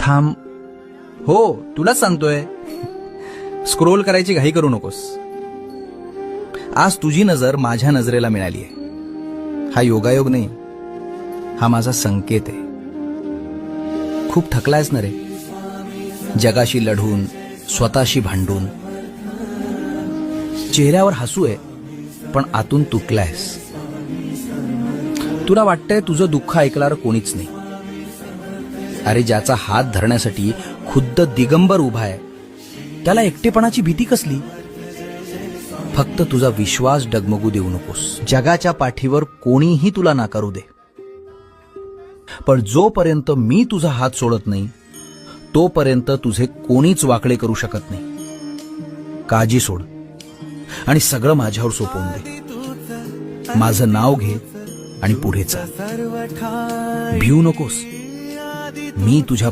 थांब. हो, तुलाच सांगतोय. स्क्रोल करायची घाई करू नकोस. आज तुझी नजर माझ्या नजरेला मिळालीये. हा योगायोग नाही, हा माझा संकेत आहे. खूप थकलायस ना रे, जगाशी लढून, स्वतःशी भांडून. चेहऱ्यावर हसू आहे, पण आतून तुटलायस. तुला वाटतंय तुझं दुःख ऐकणार कोणीच नाही. अरे, ज्याचा हात धरण्यासाठी खुद्द दिगंबर उभा आहे, त्याला एकटेपणाची भीती कसली? फक्त तुझा विश्वास डगमगू देऊ नकोस. जगाच्या पाठीवर कोणीही तुला नाकारू दे, पण जोपर्यंत मी तुझा हात सोडत नाही, तोपर्यंत तुझे कोणीच वाकडे करू शकत नाही. काळजी सोड आणि सगळं माझ्यावर सोपवून दे. माझं नाव घे आणि पुढे चाल. भिवू नकोस. मी तुझ्या